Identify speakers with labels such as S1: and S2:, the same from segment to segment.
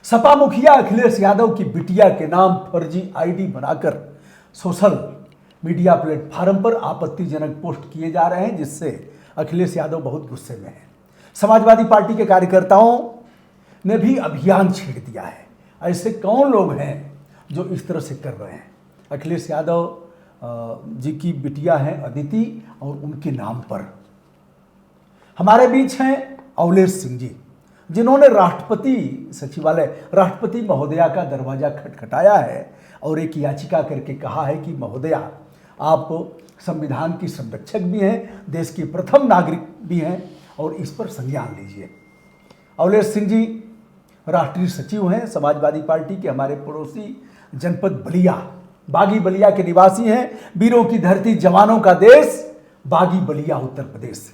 S1: सपा मुखिया अखिलेश यादव की बिटिया के नाम फर्जी आईडी बनाकर सोशल मीडिया प्लेटफॉर्म पर आपत्तिजनक पोस्ट किए जा रहे हैं, जिससे अखिलेश यादव बहुत गुस्से में हैं। समाजवादी पार्टी के कार्यकर्ताओं ने भी अभियान छेड़ दिया है। ऐसे कौन लोग हैं जो इस तरह से कर रहे हैं? अखिलेश यादव जी की बिटिया हैं अदिति और उनके नाम पर। हमारे बीच हैं अवलेश सिंह जी, जिन्होंने राष्ट्रपति सचिवालय, राष्ट्रपति महोदया का दरवाजा खटखटाया है और एक याचिका करके कहा है कि महोदया, आप संविधान की संरक्षक भी हैं, देश की प्रथम नागरिक भी हैं और इस पर संज्ञान लीजिए। अवलेश सिंह जी राष्ट्रीय सचिव हैं समाजवादी पार्टी के, हमारे पड़ोसी जनपद बलिया, बागी बलिया के निवासी हैं। वीरों की धरती, जवानों का देश, बागी बलिया, उत्तर प्रदेश।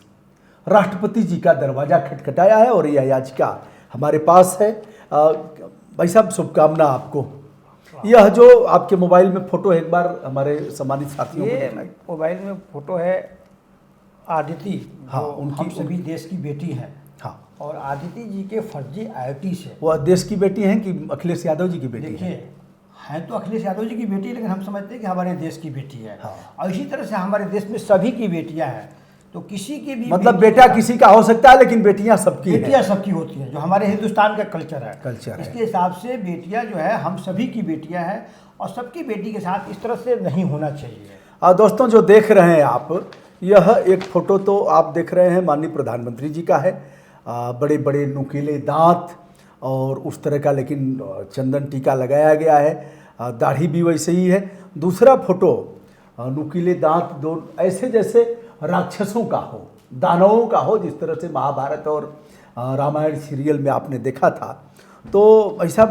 S1: राष्ट्रपति जी का दरवाजा खटखटाया है और यह याचिका हमारे पास है। भाई साहब, शुभकामना आपको। यह जो आपके मोबाइल में फोटो है, एक बार हमारे सम्मानित साथियों
S2: ये मोबाइल में फोटो है आदिति।
S1: हाँ,
S2: उनकी, हम सभी देश की बेटी हैं।
S1: हाँ,
S2: और आदिति जी के फर्जी आईटी से।
S1: वो देश की बेटी हैं कि अखिलेश यादव जी की बेटी है?
S2: देखिए, है तो अखिलेश यादव जी की बेटी, लेकिन हम समझते हैं कि हमारे देश की बेटी है।
S1: हाँ।
S2: और इसी तरह से हमारे देश में सभी की बेटियां हैं, तो किसी की भी
S1: मतलब बेटा किसी का हो सकता है, लेकिन बेटियां सबकी हैं।
S2: बेटियां सबकी होती हैं, जो हमारे हिंदुस्तान का कल्चर है। इसके
S1: है।
S2: हिसाब से बेटियां जो है हम सभी की बेटियां हैं और सबकी बेटी के साथ इस तरह से नहीं होना चाहिए।
S1: दोस्तों, जो देख रहे हैं आप, यह एक फोटो तो आप देख रहे हैं माननीय प्रधानमंत्री जी का है। बड़े बड़े नुकीले दांत और उस तरह का, लेकिन चंदन टीका लगाया गया है, दाढ़ी भी वैसे ही है। दूसरा फोटो नुकीले दांत, दो ऐसे जैसे राक्षसों का हो, दानवों का हो, जिस तरह से महाभारत और रामायण सीरियल में आपने देखा था। तो ऐसा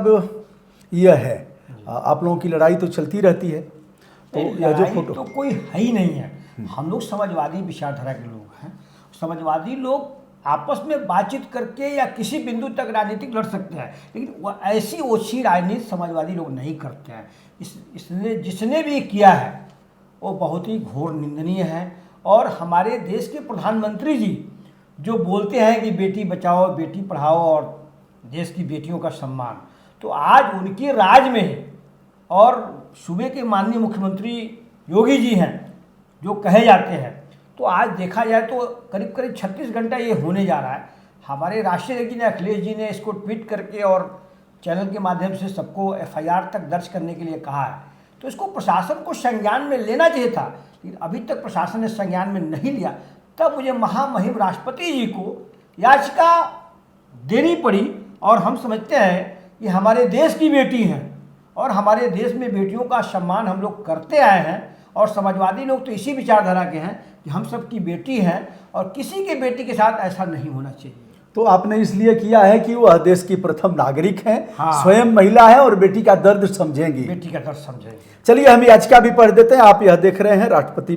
S1: यह है। आप लोगों की लड़ाई तो चलती रहती है, तो यह जो फोटो
S2: तो कोई है ही नहीं है। हम लोग समाजवादी विचारधारा के लोग हैं। समाजवादी लोग आपस में बातचीत करके या किसी बिंदु तक राजनीतिक लड़ सकते हैं, लेकिन वह ऐसी ओछी राजनीति समाजवादी लोग नहीं करते हैं। इसने जिसने भी किया है वो बहुत ही घोर निंदनीय है। और हमारे देश के प्रधानमंत्री जी जो बोलते हैं कि बेटी बचाओ, बेटी पढ़ाओ और देश की बेटियों का सम्मान, तो आज उनके राज में है और सूबे के माननीय मुख्यमंत्री योगी जी हैं जो कहे जाते हैं, तो आज देखा जाए तो करीब करीब 36 घंटा ये होने जा रहा है। हमारे राष्ट्रीय अध्यक्ष ने, अखिलेश जी ने इसको ट्वीट करके और चैनल के माध्यम से सबको FIR तक दर्ज करने के लिए कहा है। तो इसको प्रशासन को संज्ञान में लेना चाहिए था, लेकिन अभी तक प्रशासन ने संज्ञान में नहीं लिया। तब मुझे महामहिम राष्ट्रपति जी को याचिका देनी पड़ी। और हम समझते हैं कि हमारे देश की बेटी हैं और हमारे देश में बेटियों का सम्मान हम लोग करते आए हैं। और समाजवादी लोग तो इसी विचारधारा के हैं कि हम सब की बेटी हैं और किसी के बेटी के साथ ऐसा नहीं होना चाहिए।
S1: तो आपने इसलिए किया है कि वह देश की प्रथम नागरिक हैं।
S2: हाँ।
S1: स्वयं महिला है और बेटी का दर्द समझेंगी।
S2: बेटी का दर्द समझेंगे।
S1: चलिए, हम याचिका भी पढ़ देते हैं। आप यह देख रहे हैं राष्ट्रपति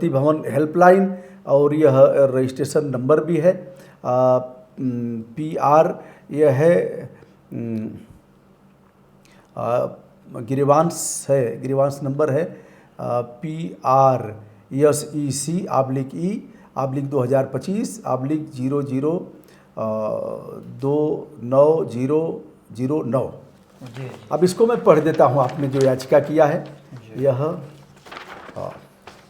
S1: भवन हेल्पलाइन, और यह रजिस्ट्रेशन नंबर भी है PR। यह है गिरीवांश है, गिरीवांश नंबर है PRESEC/E/00290009। अब इसको मैं पढ़ देता हूँ। आपने जो याचिका किया है, यह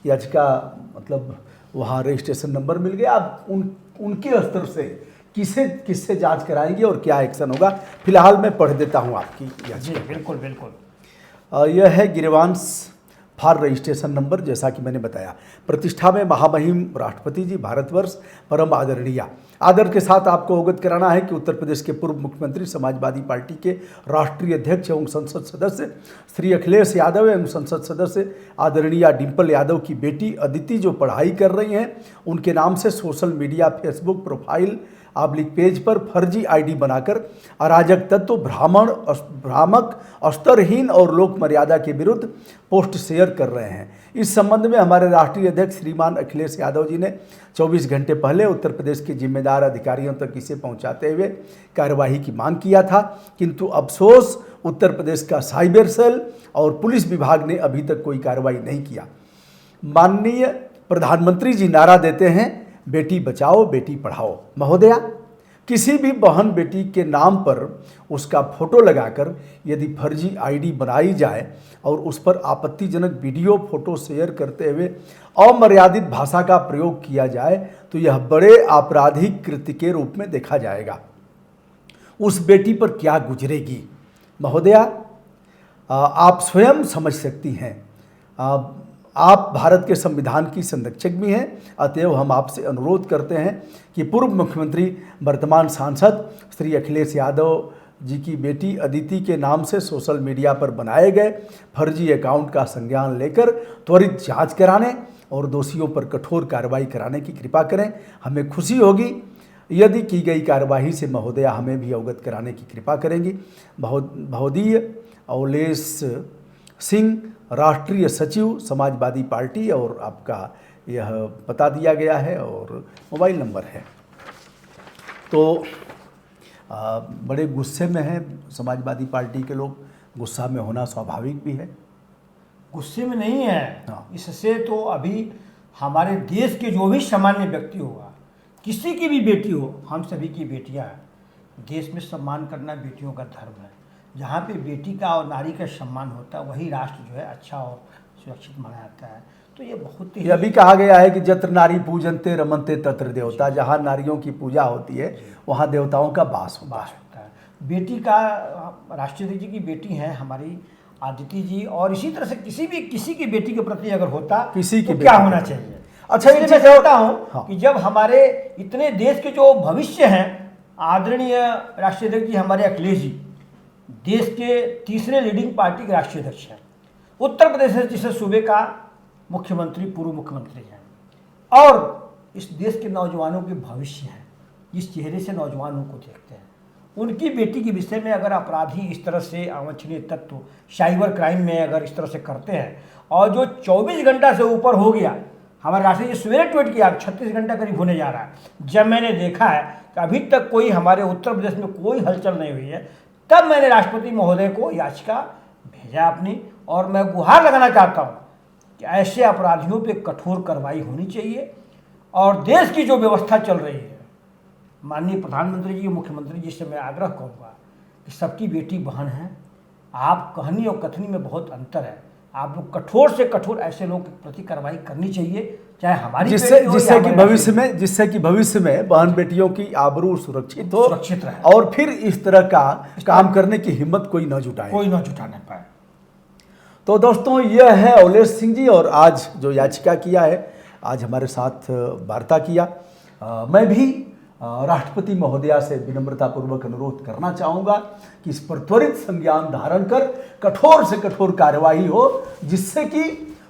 S1: याचिका मतलब वहाँ रजिस्ट्रेशन नंबर मिल गया। आप उनके स्तर से किससे जांच कराएंगे और क्या एक्शन होगा, फिलहाल मैं पढ़ देता हूँ आपकी याचिका।
S2: बिल्कुल बिल्कुल।
S1: यह है गिरीवांश फॉर रजिस्ट्रेशन नंबर। जैसा कि मैंने बताया, प्रतिष्ठा में महामहिम राष्ट्रपति जी, भारतवर्ष परम आदरणीय। आदर के साथ आपको अवगत कराना है कि उत्तर प्रदेश के पूर्व मुख्यमंत्री, समाजवादी पार्टी के राष्ट्रीय अध्यक्ष एवं संसद सदस्य श्री अखिलेश यादव एवं संसद सदस्य आदरणीय डिम्पल यादव की बेटी अदिति जो पढ़ाई कर रही हैं, उनके नाम से social media Facebook profile page पर फर्जी आईडी बनाकर अराजक तत्व, भ्रामक, स्तरहीन और लोक मर्यादा के विरुद्ध पोस्ट शेयर कर रहे हैं। इस संबंध में हमारे राष्ट्रीय अध्यक्ष श्रीमान अखिलेश यादव जी ने 24 घंटे पहले उत्तर प्रदेश के जिम्मेदार अधिकारियों तक इसे पहुंचाते हुए कार्यवाही की मांग किया था, किंतु अफसोस उत्तर प्रदेश का साइबर सेल और पुलिस विभाग ने अभी तक कोई कार्रवाई नहीं किया। माननीय प्रधानमंत्री जी नारा देते हैं, बेटी बचाओ बेटी पढ़ाओ। महोदया, किसी भी बहन बेटी के नाम पर उसका फोटो लगाकर यदि फर्जी आईडी बनाई जाए और उस पर आपत्तिजनक वीडियो फोटो शेयर करते हुए अमर्यादित भाषा का प्रयोग किया जाए तो यह बड़े आपराधिक कृत्य के रूप में देखा जाएगा। उस बेटी पर क्या गुजरेगी महोदया, आप स्वयं समझ सकती हैं। आप भारत के संविधान की संरक्षक भी हैं, अतएव हम आपसे अनुरोध करते हैं कि पूर्व मुख्यमंत्री वर्तमान सांसद श्री अखिलेश यादव जी की बेटी अदिति के नाम से सोशल मीडिया पर बनाए गए फर्जी अकाउंट का संज्ञान लेकर त्वरित जांच कराने और दोषियों पर कठोर कार्रवाई कराने की कृपा करें। हमें खुशी होगी यदि की गई कार्यवाही से महोदया हमें भी अवगत कराने की कृपा करेंगी। महोदय अवलेश सिंह, राष्ट्रीय सचिव समाजवादी पार्टी, और आपका यह पता दिया गया है और मोबाइल नंबर है। तो बड़े गुस्से में हैं समाजवादी पार्टी के लोग। गुस्सा में होना स्वाभाविक भी है।
S2: गुस्से में नहीं है,
S1: हाँ।
S2: इससे तो अभी हमारे देश के जो भी सामान्य व्यक्ति होगा, किसी की भी बेटी हो, हम सभी की बेटियां हैं। देश में सम्मान करना बेटियों का धर्म है। जहाँ पे बेटी का और नारी का सम्मान होता है वही राष्ट्र जो है अच्छा और सुरक्षित माना जाता है। तो ये बहुत ही,
S1: यह भी कहा गया है कि जत्र नारी पूजनते रमनते तत्र देवता। जहाँ नारियों की पूजा होती है वहाँ देवताओं का वास होता है।
S2: बेटी का, राष्ट्रपति जी की बेटी हैं हमारी आदिति जी, और इसी तरह से किसी की बेटी के प्रति अगर होता
S1: किसी की
S2: तो क्या होना चाहिए।
S1: अच्छा,
S2: इसलिए मैं चाहता हूँ
S1: हाँ।
S2: कि जब हमारे इतने देश के जो भविष्य हैं, आदरणीय राष्ट्रीय अध्यक्ष जी हमारे अखिलेश जी देश के तीसरे लीडिंग पार्टी के राष्ट्रीय अध्यक्ष हैं, उत्तर प्रदेश से जिस सूबे का मुख्यमंत्री पूर्व मुख्यमंत्री हैं, और इस देश के नौजवानों के भविष्य हैं, जिस चेहरे से नौजवानों को देखते हैं, उनकी बेटी के विषय में अगर अपराधी इस तरह से अवांछनीय तत्व साइबर क्राइम में अगर इस तरह से करते हैं, और जो 24 घंटा से ऊपर हो गया, हमारे राष्ट्रीय जी सवेरे ट्वीट किया 36 घंटा करीब होने जा रहा है, जब मैंने देखा है कि अभी तक कोई हमारे उत्तर प्रदेश में कोई हलचल नहीं हुई है, तब मैंने राष्ट्रपति महोदय को याचिका भेजा अपनी, और मैं गुहार लगाना चाहता हूँ कि ऐसे अपराधियों पे कठोर कार्रवाई होनी चाहिए। और देश की जो व्यवस्था चल रही है, माननीय प्रधानमंत्री जी, मुख्यमंत्री जी से मैं आग्रह करूँगा कि सबकी बेटी बहन है। आप कहनी और कथनी में बहुत अंतर है। आप लोग कठोर से कठोर ऐसे लोगों के प्रति कार्रवाई करनी चाहिए, चाहे हमारी
S1: जिससे कि भविष्य में बहन बेटियों की आबरू सुरक्षित
S2: रहे,
S1: और फिर इस तरह का काम करने की हिम्मत कोई न
S2: जुटाने पाए।
S1: तो दोस्तों, यह है अवलेश सिंह जी, और आज जो याचिका किया है, आज हमारे साथ वार्ता किया। मैं भी राष्ट्रपति महोदया से विनम्रतापूर्वक अनुरोध करना चाहूँगा कि इस पर त्वरित संज्ञान धारण कर कठोर से कठोर कार्यवाही हो, जिससे कि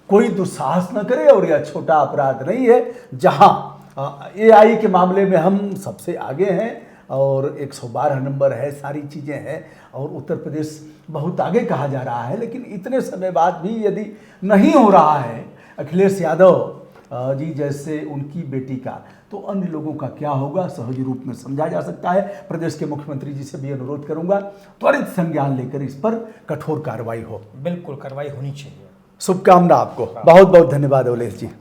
S1: कोई दुस्साहस न करे। और यह छोटा अपराध नहीं है। जहाँ एआई के मामले में हम सबसे आगे हैं और 112 नंबर है, सारी चीज़ें हैं, और उत्तर प्रदेश बहुत आगे कहा जा रहा है, लेकिन इतने समय बाद भी यदि नहीं हो रहा है अखिलेश यादव जी जैसे उनकी बेटी का, तो अन्य लोगों का क्या होगा, सहज रूप में समझा जा सकता है। प्रदेश के मुख्यमंत्री जी से भी अनुरोध करूंगा त्वरित संज्ञान लेकर इस पर कठोर कार्रवाई हो।
S2: बिल्कुल कार्रवाई होनी चाहिए।
S1: शुभकामना आपको। बहुत बहुत धन्यवाद अवलेश जी।